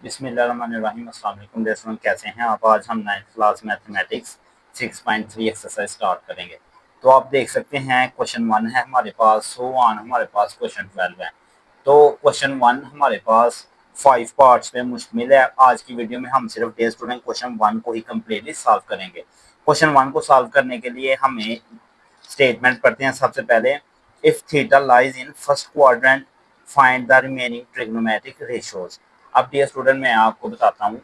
बिस्मिल्लाहिर्रहमानिर्रहीम। अस्सलाम वालेकुम दोस्तों, कैसे हैं आप। आज हम 9th class mathematics 6.3 exercise start करेंगे। तो आप देख सकते हैं क्वेश्चन 1 है हमारे पास, सो ऑन हमारे पास क्वेश्चन 12 है। तो क्वेश्चन 1 हमारे पास 5 पार्ट्स पे मुश्तमिल है। आज की वीडियो में हम सिर्फ डे स्टूडेंट क्वेश्चन 1 को ही कम्प्लीटली सॉल्व करेंगे। क्वेश्चन 1 को सॉल्व करने के लिए हमें स्टेटमेंट पढ़ते हैं। सबसे पहले, if theta lies in first quadrant find the remaining trigonometric ratios. अब डियर स्टूडेंट, मैं आपको बताता हूँ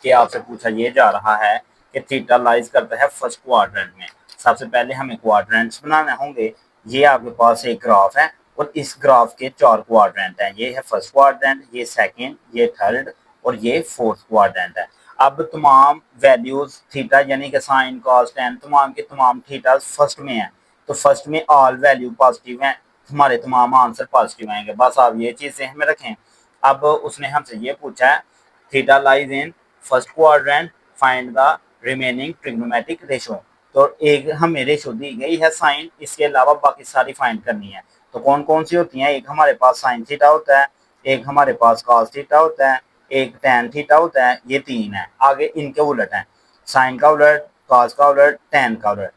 कि आपसे पूछा ये जा रहा है कि थीटा लाइज करता है फर्स्ट क्वाड्रेंट में। सबसे पहले हमें क्वाड्रेंट्स बनाने होंगे। ये आपके पास एक ग्राफ है और इस ग्राफ के 4 क्वाड्रेंट हैं। ये है फर्स्ट क्वाड्रेंट, ये सेकंड, ये थर्ड और ये फोर्थ क्वाड्रेंट है। अब तमाम वैल्यूज थीटा यानी कि साइन कॉस टेन तमाम के तमाम थीटा फर्स्ट में है, तो फर्स्ट में ऑल वैल्यू पॉजिटिव हैं, हमारे तमाम आंसर पॉजिटिव आएंगे। बस आप ये चीज़ ज़हन में रखें। अब उसने हमसे ये पूछा है theta lies in first quadrant find the remaining trigonometric ratio. तो एक हमें रेशो दी गई है साइन, इसके अलावा बाकी सारी फाइंड करनी है। तो कौन कौन सी होती हैं, एक हमारे पास साइन थीटा होता है, एक हमारे पास कॉस थीटा होता है, एक टैन थीटा होता है। ये 3 है। आगे इनके उलट है, साइन का उलट, कॉस का उलट, टैन का उलट।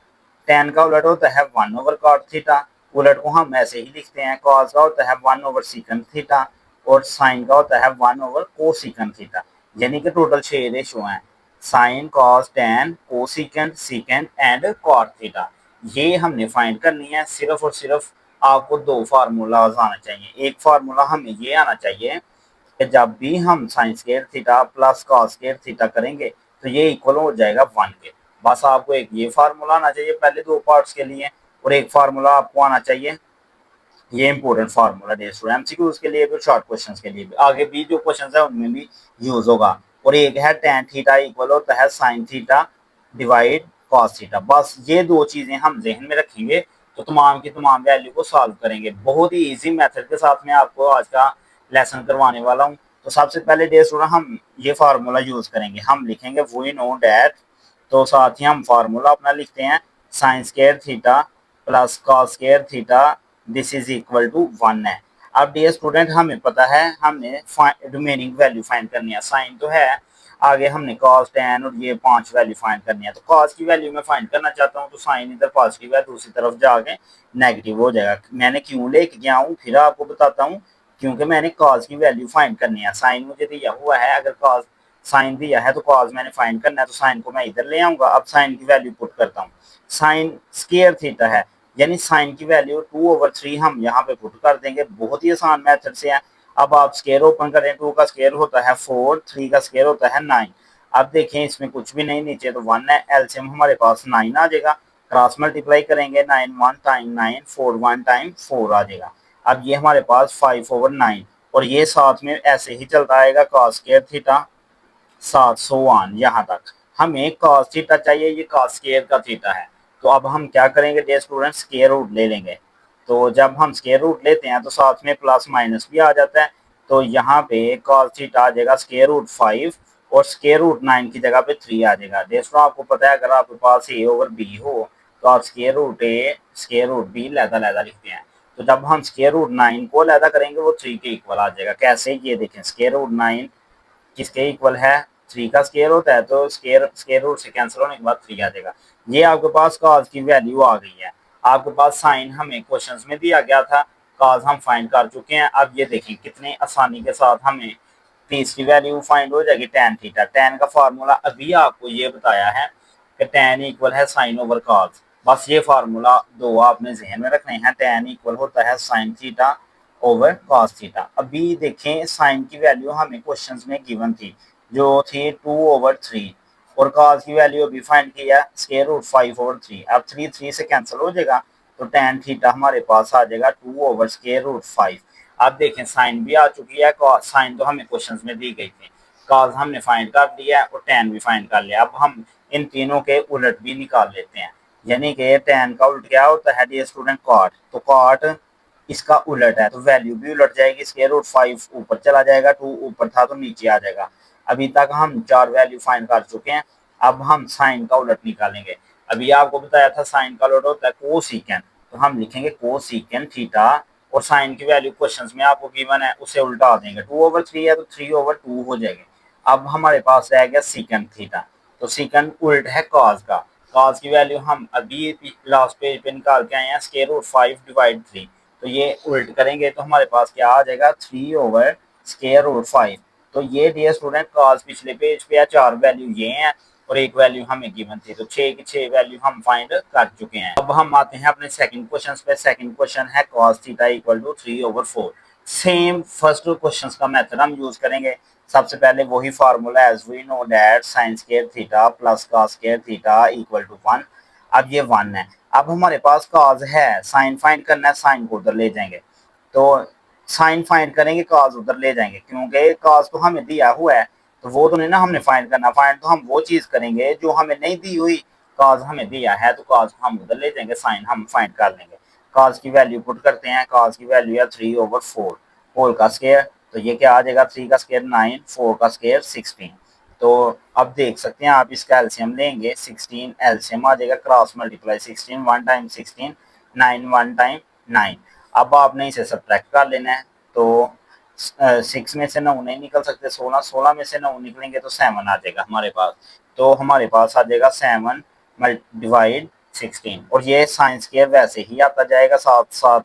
टैन का उलट होता है 1/cot थीटा, उलट को हम ऐसे ही लिखते हैं। कॉस का होता है 1/secant थीटा और साइन का होता है 1/cosecant थीटा। यानी कि टोटल 6 रेशो हैं, sine cos tan cosecant secant and cot theta. ये हमने फाइंड करनी है। सिर्फ और सिर्फ आपको 2 फार्मूलाज आना चाहिए। एक फार्मूला हमें ये आना चाहिए कि जब भी हम sign square theta plus cos square theta करेंगे तो ये इक्वल हो जाएगा 1 के। बस आपको एक ये फार्मूला आना चाहिए पहले 2 पार्ट्स के लिए, और एक फार्मूला आपको आना चाहिए, ये important formula day student MCQs के लिए भी, शॉर्ट क्वेश्चंस के लिए भी, आगे भी जो क्वेश्चंस है उनमें भी यूज होगा। और एक है tan थीटा इक्वल होता है sin theta divide cos theta. बस ये 2 चीजें हम जहन में रखेंगे तो तमाम की तमाम वैल्यू को सॉल्व करेंगे। बहुत ही इजी मेथड के साथ में आपको आज का लेसन करवाने वाला हूँ। तो सबसे पहले डे स्टूडेंट हम ये फार्मूला यूज करेंगे। हम लिखेंगे वी नो डैट, तो साथ ही हम फार्मूला अपना लिखते हैं sine square theta plus cos square theta this is equal to 1 है। अब डियर स्टूडेंट हमें पता है हमने रिमेनिंग वैल्यू फाइंड करनी है। साइन तो है, आगे हमने कॉस टैन और ये 5 वैल्यू फाइंड करनी है। तो कॉस की वैल्यू मैं फाइंड करना चाहता हूँ, तो साइन इधर पॉजिटिव है, दूसरी तरफ जाके नेगेटिव हो जाएगा। मैंने क्यों लेके गया हूँ फिर आपको बताता हूँ, क्योंकि मैंने कॉस की वैल्यू फाइंड करनी है। साइन मुझे दिया हुआ है, अगर कॉस साइन दिया है तो कॉस मैंने फाइंड करना है, तो साइन को मैं इधर ले आऊंगा। अब साइन की वैल्यू पुट करता हूँ। साइन स्क्वायर थीटा है, यानी साइन की वैल्यू 2/3 हम यहाँ पे पुट कर देंगे। बहुत ही आसान मेथड से है। अब आप स्क्वायर ओपन करें, 2 का स्क्वायर होता है 4, 3 का स्क्वायर होता है 9। अब देखें इसमें कुछ भी नहीं, नीचे तो 1 है, एलसीएम हमारे पास 9 आ जाएगा। क्रॉस मल्टीप्लाई करेंगे 9 1 टाइम 9, 4 1 टाइम 4 आ जाएगा। अब ये हमारे पास 5/9 और ये साथ में ऐसे ही चलता आएगा cos स्क्वायर थीटा 701 यहाँ तक। हमें cos थीटा चाहिए, ये cos स्क्वायर का थीटा है। तो अब हम क्या करेंगे डे स्टूडेंट, स्क्वायर रूट ले लेंगे। तो जब हम स्क्वायर रूट लेते हैं तो साथ में प्लस माइनस भी आ जाता है। तो यहाँ पे cos थीटा आ जाएगा स्क्वायर रूट 5 और स्क्वायर रूट 9 की जगह पे 3 आ जाएगा। दोस्तों आपको पता है अगर आपके पास a ओवर b हो तो आप square root a square root b लहदा लिखते हैं। तो जब हम स्क्वायर रूट 9 को लहदा करेंगे वो 3 के इक्वल आ जाएगा। कैसे, ये देखें, स्क्वायर रूट 9 किसके इक्वल है, 3 का स्क्वायर होता है, तो स्क्वायर रूट से कैंसिल होने के बाद 3 आ जाएगा। ये आपके पास कॉस की वैल्यू आ गई है। आपके पास साइन हमें क्वेश्चंस में दिया गया था, कॉस हम फाइंड कर चुके हैं। अब ये देखें कितने आसानी के साथ हमें तीसरी वैल्यू फाइंड हो जाएगी टैन थीटा। टैन का फार्मूला अभी आपको ये बताया है कि टैन इक्वल है साइन ओवर कॉस। बस ये फार्मूला 2 आपने जहन में रखने हैं। टैन इक्वल होता है sine theta over cos theta. अभी देखें साइन की वैल्यू हमें क्वेश्चंस में गिवन थी जो थी 2/3 और कॉस की वैल्यू अभी फाइंड किया स्क्वायर रूट 5/3। अब 3 3 से कैंसिल हो जाएगा तो टैन थीटा हमारे पास आ जाएगा 2/√5। अब देखें साइन भी आ चुकी है, साइन तो हमें क्वेश्चंस में दी गई थी, कॉस हमने फाइंड कर दिया है और टैन भी फाइंड कर लिया। अब हम इन तीनों के उलट भी निकाल लेते हैं। यानी कि टैन का उलट क्या होता है डियर स्टूडेंट, कॉट। तो कॉट इसका उलट है तो वैल्यू भी उलट जाएगी। स्क्वायर रूट 5 ऊपर चला जाएगा, 2 ऊपर था तो नीचे आ जाएगा। अभी तक हम 4 वैल्यू फाइंड कर चुके हैं। अब हम साइन का उलट निकालेंगे। अभी आपको बताया था साइन का उलट होता है कोसिकेंट, तो हम लिखेंगे कोसिकेंट थीटा और साइन की वैल्यू क्वेश्चंस में आपको गिवन है उसे उल्टा देंगे। 2/3 है तो 3/2 हो जाएगी। अब हमारे पास रह गया सीकन थीटा, तो सीकन उल्ट है कॉस का। कॉस की वैल्यू हम अभी लास्ट पेज पे निकाल के आए हैं, स्क्वायर रूट 5/3। तो ये उल्ट करेंगे तो हमारे पास क्या आ जाएगा, 3/√5। तो ये डियर स्टूडेंट कॉस पिछले पेज पे है, 4 वैल्यू ये हैं और एक वैल्यू हमें गिवन थी, तो 6 की 6 वैल्यू हम फाइंड कर चुके हैं। अब हम आते हैं अपने सेकंड क्वेश्चन पे। सेकंड क्वेश्चन है cos theta equal to 3/4। Same first question का मेथड हम यूज करेंगे। सबसे पहले वही formula, as we know that sin square theta plus cos square theta equal to 1। अब ये 1 है। अब हमारे पास cos है, sin फाइंड करना है, sin को उधर ले जाएंगे। तो साइन फाइंड करेंगे, cos उधर ले जाएंगे, क्योंकि cos तो हमें दिया हुआ है, तो वो तो नहीं ना हमने फाइंड करना। फाइंड तो हम वो चीज करेंगे जो हमें नहीं दी हुई। cos हमें दिया है तो cos हम उधर ले जाएंगे, साइन हम फाइंड कर लेंगे। cos की वैल्यू पुट करते हैं, cos की वैल्यू है 3/4 होल का स्क्वायर। तो ये क्या आ जाएगा, 3 का स्क्वायर 9, 4 का स्क्वायर 16। तो अब देख सकते हैं आप, इसका एलसीएम लेंगे, 16 एलसीएम आ जाएगा, क्रॉस मल्टीप्लाई 16 1 टाइम 16, 9 1 टाइम 9। अब आपने इसे सब्ट्रैक्ट कर लेना है। तो 6 में से 9 नहीं निकल सकते, 16, 16 में से 9 निकलेंगे तो 7 आ जाएगा हमारे पास। तो हमारे पास आ जाएगा 7 डिवाइड 16, और ये साइंस के वैसे ही आता जाएगा साथ साथ।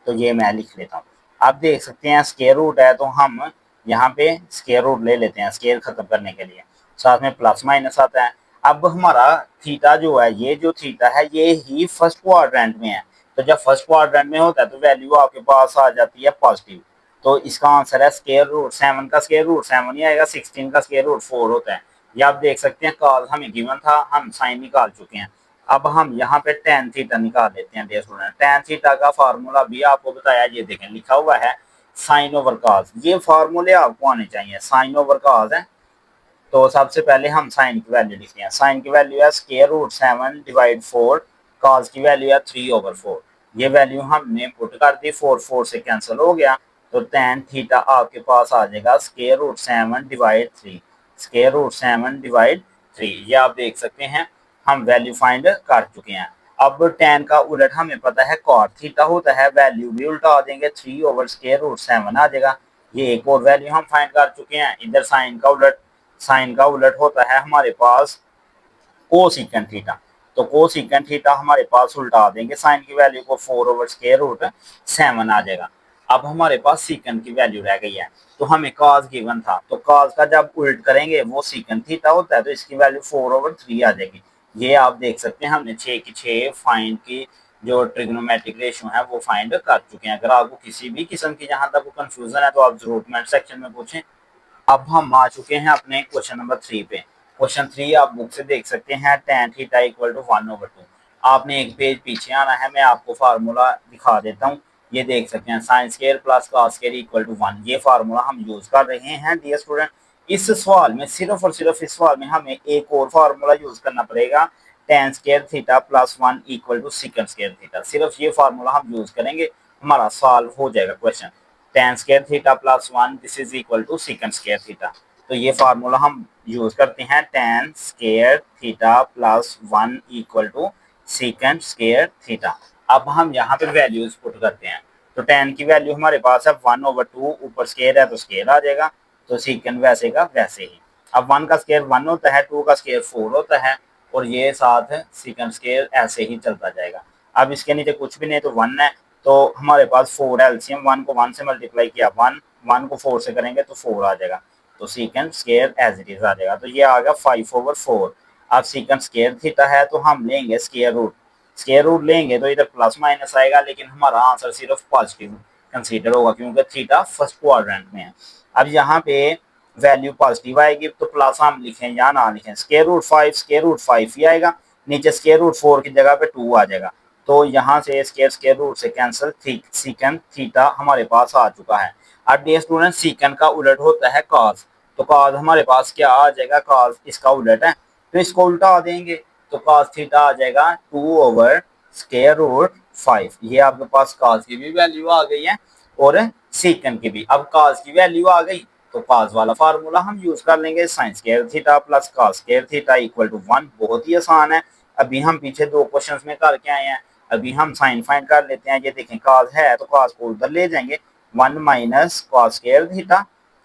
तो ये मैं लिख लेता हूँ। आप देख सकते हैं स्क्वायर रूट है, तो हम यहाँ पे स्क्वायर रूट ले लेते हैं स्क्वायर खत्म करने के लिए, साथ में प्लस माइनस आता है। अब हमारा थीटा जो है, ये जो थीटा है ये ही फर्स्ट क्वाड्रेंट में है। तो जब फर्स्ट क्वाड्रेंट में होता है तो वैल्यू आपके पास आ जाती है पॉजिटिव। तो इसका आंसर है स्क्वायर रूट 7 का स्क्वायर रूट 7 ही आएगा, 16 का स्क्वायर रूट 4 होता है। ये आप देख सकते हैं, कॉस हमें गिवन था, हम साइन निकाल चुके हैं। अब हम यहाँ पे tan थीटा निकाल लेते हैं डियर स्टूडेंट। tan थीटा का फार्मूला भी आपको बताया, ये देखें लिखा हुआ है साइन ओवर कॉस। ये फार्मूले आपको आने चाहिए, साइन ओवर कॉस है। तो सबसे पहले हम साइन की वैल्यू लिखते हैं। साइन की वैल्यू है स्क्वायर रूट 7 डिवाइड 4, कॉस की वैल्यू है 3/4। ये वैल्यू हमने पुट कर दी, 4 4 से कैंसिल हो गया। तो tan थीटा आपके पास आ जाएगा square root 7 divide 3, square root 7 divide 3। ये आप देख सकते हैं हम वैल्यू फाइंड कर चुके हैं। अब tan का उलट हमें पता है cot थीटा होता है, वैल्यू भी उल्टा देंगे, 3/√7 आ जाएगा। ये एक और वैल्यू हम फाइंड कर चुके हैं। इधर साइन का उलट होता है हमारे पास कोसिकेंट थीटा। तो कोसिकेंट थीटा हमारे पास उल्टा देंगे साइन की वैल्यू को, 4/√7 आ जाएगा। अब हमारे पास सीकेंट की वैल्यू रह गई है। तो हमें कॉस गिवन था, तो कॉस का जब उल्ट करेंगे वो सीकेंट थीटा होता है, तो इसकी वैल्यू 4/3 आ जाएगी। ये आप देख सकते हैं हमने 6 की 6 फाइंड की जो ट्रिग्नोमेट्रिक रेशियो है वो फाइंड कर चुके हैं। अगर आपको किसी भी किस्म की जहां तक कंफ्यूजन है तो आप जरूर कमेंट सेक्शन में पूछें। अब हम आ चुके हैं अपने क्वेश्चन नंबर 3 पे। क्वेश्चन 3 आप बुक से देख सकते हैं, tan थीटा इक्वल टू 1/2। आपने एक पेज पीछे आना है, मैं आपको फार्मूला दिखा देता हूँ। ये देख सकते हैं sine square plus cos square equal to 1, ये फार्मूला हम यूज कर रहे हैं डियर स्टूडेंट। इस सवाल में सिर्फ और सिर्फ इस सवाल में हमें एक और फार्मूला यूज करना पड़ेगा, tan square theta plus 1 equal to second square theta. सिर्फ ये फार्मूला हम यूज करेंगे, हमारा सॉल्व हो जाएगा question. tan square theta plus 1 this is equal to second square theta. तो ये फार्मूला हम यूज करते हैं, tan square theta plus 1 equal to second square theta. अब हम यहाँ पे वैल्यूज पुट करते हैं। तो tan की वैल्यू हमारे पास है 1/2, ऊपर स्क्वायर है तो स्क्वायर आ जाएगा, तो सेकंड वैसे का वैसे ही। अब 1 का स्क्वायर 1 होता है, 2 का स्क्वायर 4 होता है, और ये साथ सेकंड स्क्वायर ऐसे ही चलता जाएगा। अब इसके नीचे कुछ भी नहीं तो 1 है, तो हमारे पास 4 है एलसीएम, 1 को 1 से मल्टीप्लाई किया 1, 1 को 4 से करेंगे तो 4 आ जाएगा, तो second square as it is आ जाएगा। तो ये आ गया 5/4। अब सीकेंड स्क्वायर थीटा है तो हम लेंगे स्क्वायर रूट, स्क्वायर रूट लेंगे तो इधर प्लस माइनस आएगा, लेकिन हमारा आंसर सिर्फ पॉजिटिव कंसीडर होगा क्योंकि थीटा फर्स्ट क्वाड्रेंट में है। अब यहाँ पे वैल्यू पॉजिटिव आएगी तो प्लस हम लिखें या ना लिखें, स्क्वायर रूट 5 ही आएगा, नीचे स्क्वायर रूट 4 की जगह पे 2 आ जाएगा। तो यहाँ से स्क्वायर रूट से कैंसिल, सीकेंड थीटा हमारे पास आ चुका है। अब डियर स्टूडेंट सीकेंड का उलट होता है कॉस, तो कॉस हमारे पास क्या आ जाएगा, कॉस इसका उलट है तो इसको उल्टा देंगे, तो कॉस थीटा आ जाएगा 2/√5। ये आपके पास कॉस की भी वैल्यू आ गई है और सीकेंड की भी। अब कॉस की वैल्यू आ गई तो कॉस वाला फार्मूला हम यूज कर लेंगे, sine square theta plus cos square theta equal to 1। बहुत ही आसान है, अभी हम पीछे 2 क्वेश्चंस में करके आए हैं। अभी हम साइन फाइंड कर लेते हैं। ये देखें cos है तो cos को उधर ले जाएंगे, 1 माइनस cos स्क्वायर थीटा,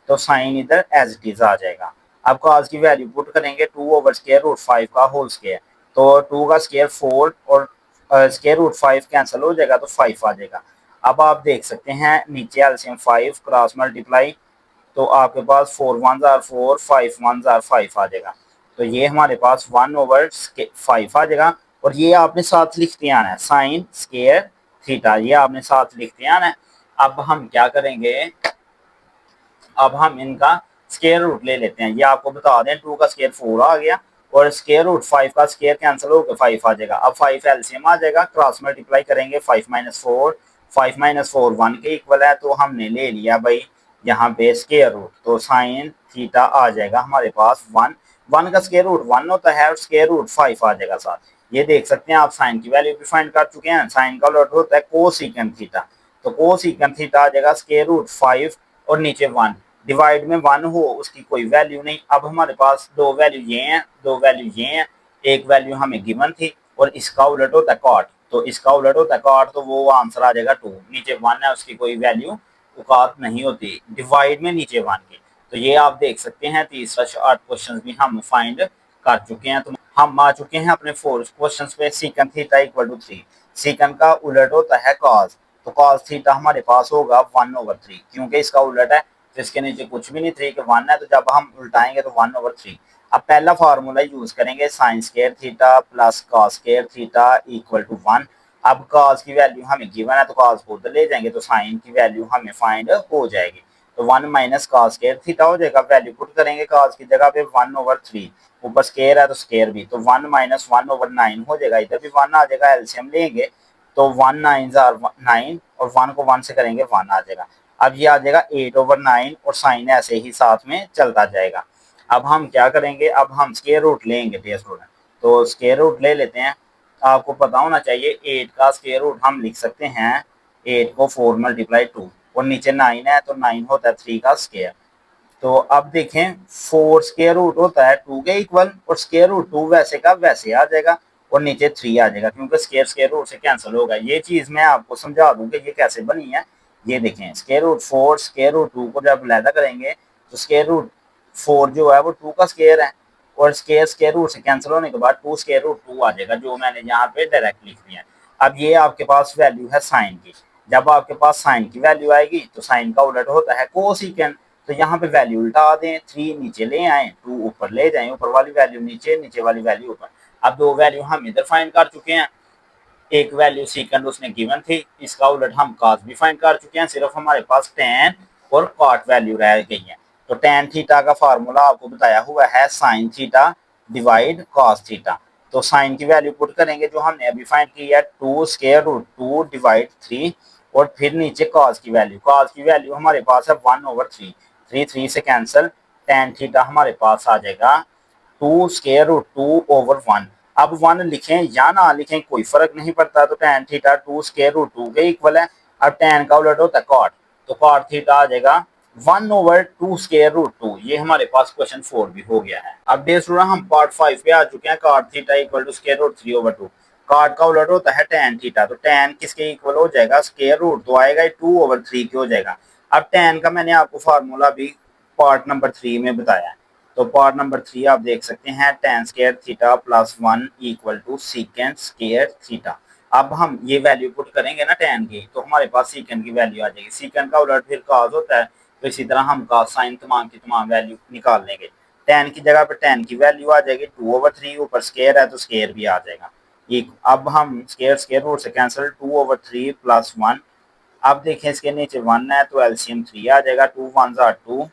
तो साइन इधर एज इट इज आ जाएगा। अब cos की वैल्यू पुट करेंगे 2 ओवर स्क्वायर रूट 5 का होल स्क्वायर, तो 2 का स्क्वायर 4 और स्क्वायर रूट 5 कैंसिल हो जाएगा तो 5 आ जाएगा। अब आप देख सकते हैं नीचे एलसीएम 5 क्रॉस मल्टीप्लाई, तो आपके पास 4 वन जार 4, 5 वन जार 5 आ जाएगा। तो ये हमारे पास 1 ओवर 5 आ जाएगा। और ये आपने साथ लिखते आना है साइन स्क्वायर थीटा, ये आपने साथ लिखते आना है। अब हम क्या करेंगे, अब हम इनका स्क्वायर रूट ले लेते हैं। ये आपको बता दें 2 का स्क्वायर 4 आ गया और स्क्वायर रूट 5 का स्क्वायर कैंसिल होकर 5 आ जाएगा। अब 5 एलसीएम आ जाएगा, क्रॉस मल्टीप्लाई करेंगे 5 माइनस 4, 5 माइनस 4 1 के इक्वल है, तो हमने ले लिया भाई यहाँ पे स्क्वायर रूट, तो साइन थीटा आ जाएगा हमारे पास 1। 1 का स्क्वायर रूट 1 होता है और स्क्वायर रूट 5 आ जाएगा साथ। ये देख सकते हैं आप साइन की वैल्यू भी फाइंड कर चुके हैं। साइन का उलट होता है कोसेकेंट थीटा, तो कोसेकेंट थीटा आ जाएगा स्क्वायर रूट 5 और नीचे 1, डिवाइड में 1 हो उसकी कोई वैल्यू नहीं। अब हमारे पास दो वैल्यू ये हैं, दो वैल्यू ये हैं, एक वैल्यू हमें गिवन थी और इसका उलट होता है कॉट, तो इसका उलट होता है कॉट, तो वो आंसर आ जाएगा 2। नीचे 1 है उसकी कोई वैल्यू औकात नहीं होती, डिवाइड में नीचे 1 की। तो ये आप देख सकते हैं तीसरा शॉर्ट क्वेश्चन भी हम फाइंड कर चुके हैं। तो हम आ चुके हैं अपने फोर्थ क्वेश्चन पे, सीकन थीटा इक्वल टू 3। सीकन का उलट होता है कॉस, तो कॉस थीटा हमारे पास होगा 1 ओवर 3, क्योंकि इसका उलट है तो इसके नीचे कुछ भी नहीं, 3 के 1 है, तो जब हम उल्टाएंगे तो 1 ओवर 3। अब पहला फार्मूला यूज करेंगे sine square theta plus cos square theta equal to 1। अब कॉस की वैल्यू हमें गिवन है तो कॉस को उधर ले जाएंगे तो साइन की वैल्यू हमें फाइंड हो जाएगी, तो 1 माइनस कॉस स्क्वायर थीटा हो जाएगा। वैल्यू पुट करेंगे कॉस की जगह पे 1 ओवर 3, ऊपर स्क्वायर है तो स्क्वायर भी, तो 1 माइनस 1 ओवर 9 हो जाएगा, इधर भी 1 आ जाएगा, एलसीएम लेंगे तो 1 9 9 और 1 को 1 से करेंगे 1 आ जाएगा। अब ये आ जाएगा 8 ओवर 9 और साइन ऐसे ही साथ में चलता जाएगा। अब हम क्या करेंगे, अब हम स्क्वायर रूट लेंगे डियर स्टूडेंट, तो स्क्वायर रूट ले लेते हैं। आपको पता होना चाहिए 8 का स्क्वायर रूट हम लिख सकते हैं 8 को 4 मल्टीप्लाई 2 और नीचे 9 है तो 9 होता है 3 का स्क्वायर। तो अब देखें 4 स्क्वायर रूट होता है 2 के इक्वल और स्क्वायर रूट 2 वैसे का वैसे आ जाएगा और नीचे 3 आ जाएगा, क्योंकि स्क्वायर स्क्वायर रूट से कैंसिल होगा। ये चीज मैं आपको समझा दूं कि ये कैसे बनी है। ये देखें स्क्वायर रूट 4 स्क्वायर रूट 2 को जब अलहदा करेंगे तो स्क्वायर रूट 4 जो है वो 2 का स्क्वायर है और स्क्वायर स्क्वायर रूट से कैंसिल होने के बाद 2 स्क्वायर रूट 2 आ जाएगा, जो मैंने यहाँ पे डायरेक्ट लिख दिया है। अब ये आपके पास वैल्यू है साइन की, जब आपके पास साइन की वैल्यू आएगी तो साइन का उलट होता है कोसिकेंट, तो यहाँ पे वैल्यू उल्टा दें, 3 नीचे ले आए 2 ऊपर ले जाएं, ऊपर वाली वैल्यू नीचे, नीचे वाली वैल्यू ऊपर। अब दो वैल्यू हम इधर फाइंड कर चुके हैं, एक वैल्यू सीकेंड उसने गिवन थी, इसका उलट हम कॉस भी फाइंड कर चुके हैं, सिर्फ हमारे पास टेन और कॉट वैल्यू रह गई है। तो टेन थीटा का फार्मूला आपको बताया हुआ है sine theta divide cos theta, तो साइन की वैल्यू पुट करेंगे जो हमने अभी फाइंड की है 2 स्क्वायर रूट 2 डिवाइड 3 और फिर नीचे कॉस की वैल्यू हमारे पास है 1 ओवर 3, 3 3 से कैंसिल, टेन थीटा हमारे पास आ जाएगा 2 स्क्वायर रूट 2 ओवर 1। अब 1 लिखें या ना लिखें कोई फर्क नहीं पड़ता, तो टेन थीटा 2 स्क्वायर रूट 2 के इक्वल है। अब टेन का उलट होता है कॉट, तो कॉट थीटा आ जाएगा 1 ओवर 2 स्क्वायर रूट 2। ये हमारे पास क्वेश्चन 4 भी हो गया है। अब डे स्टूडेंट हम पार्ट 5 पे आ चुके हैं, cot theta equal to square root 3 over 2। Cot का उलट होता है टेन थीटा, तो टेन किसके इक्वल हो जाएगा, स्क्वायर रूट तो आएगा 2 ओवर 3 के हो जाएगा। अब टेन का मैंने आपको फार्मूला भी पार्ट नंबर 3 में बताया है, तो पार्ट नंबर 3 आप देख सकते हैं tan square theta plus 1 equal to secant square theta. अब हम ये वैल्यू पुट करेंगे ना टेन की, तो हमारे पास सीकेंट की वैल्यू आ जाएगी। सीकेंट का उलट फिर कॉस होता है, तो इसी तरह हम कॉस साइन तमाम की तमाम वैल्यू निकाल लेंगे। टेन की जगह पर टेन की वैल्यू आ जाएगी 2 ओवर 3, ऊपर स्क्वायर है तो स्क्वायर भी आ जाएगा। ये अब हम स्क्वायर स्क्वायर रूट से कैंसिल, 2 ओवर 3 प्लस 1। अब देखें इसके नीचे 1 है तो एलसीएम 3 आ जाएगा, 2 1 जार 2,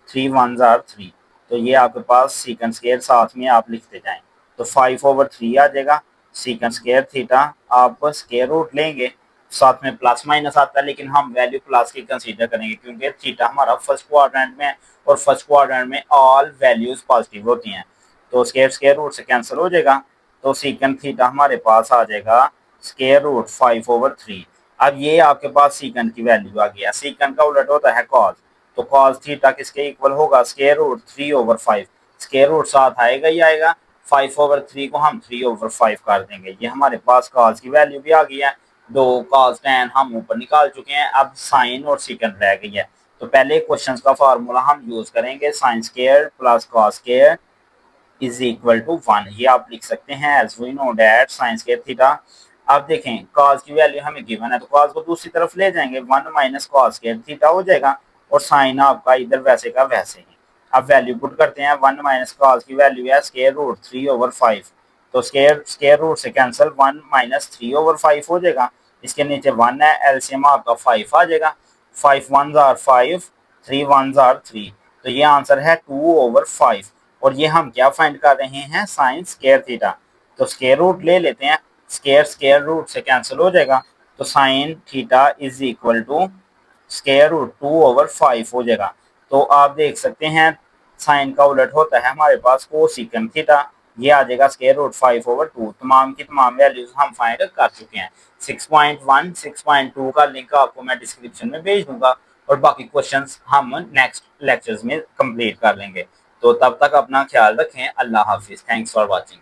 3 1 जार 3, तो ये आपके पास सीकेंट स्क्वायर साथ में आप लिखते जाएं, तो 5 ओवर 3 आ जाएगा। सीकेंट स्क्वायर थीटा आप स्क्वायर रूट लेंगे, साथ में प्लस माइनस आता है, लेकिन हम वैल्यू प्लस की कंसीडर करेंगे क्योंकि थीटा हमारा फर्स्ट क्वाड्रेंट में है और फर्स्ट क्वाड्रेंट में ऑल वैल्यूज पॉजिटिव होती हैं, तो स्क्वायर स्क्वायर रूट से कैंसिल हो जाएगा, तो सीकेंट थीटा हमारे पास आ जाएगा स्क्वायर रूट 5 ओवर 3। अब ये आपके पास सीकेंट की वैल्यू आ गया। सीकेंट का उलट होता है कॉस, तो कॉस थीटा किसके इक्वल होगा, square root 3 over 5। Square root साथ आएगा ही आएगा, 5/3 को हम 3/5 कर देंगे। ये हमारे पास कॉस की वैल्यू भी आ गई है, 2 cos tan हम ऊपर निकाल चुके हैं। अब साइन और सेकंड रह गई है, तो पहले क्वेश्चन का फार्मूला हम यूज करेंगे, sine square plus cos square is equal to 1। ये आप लिख सकते हैं as we know that sine square theta. अब देखें कॉस की वैल्यू हमें गिवन है, तो कॉस को दूसरी तरफ ले जाएंगे, 1 माइनस कॉस स्क्वायर थीटा हो जाएगा, और साइन आपका इधर वैसे का वैसे ही। अब वैल्यू पुट करते हैं, 1 माइनस कॉस की वैल्यू है स्क्वायर रूट 3/5, तो स्क्वायर रूट से कैंसिल 1 माइनस 3/5 हो जाएगा। इसके नीचे 1 है, एलसीएम आपका 5 आ जाएगा, 5 1s आर 5, 3 1s आर 3, तो ये आंसर है 2/5। और ये हम क्या फाइंड कर रहे हैं, साइन स्क्वायर थीटा। तो स्क्वायर रूट ले लेते हैं, स्क्वायर स्क्वायर रूट से कैंसिल हो जाएगा, तो sine theta is equal to square root 2/5 हो जाएगा। तो आप देख सकते हैं साइन का उलट होता है हमारे पास कोसेकंड थीटा, ये आ जाएगा स्क्वायर रूट 5/2। तमाम की तमाम वैल्यूज हम फाइंड कर चुके हैं। 6.1 6.2 का लिंक आपको मैं डिस्क्रिप्शन में भेज दूंगा, और बाकी क्वेश्चंस हम नेक्स्ट लेक्चर्स में कंप्लीट कर लेंगे। तो तब तक अपना ख्याल रखें। अल्लाह हाफिज। Thanks for watching.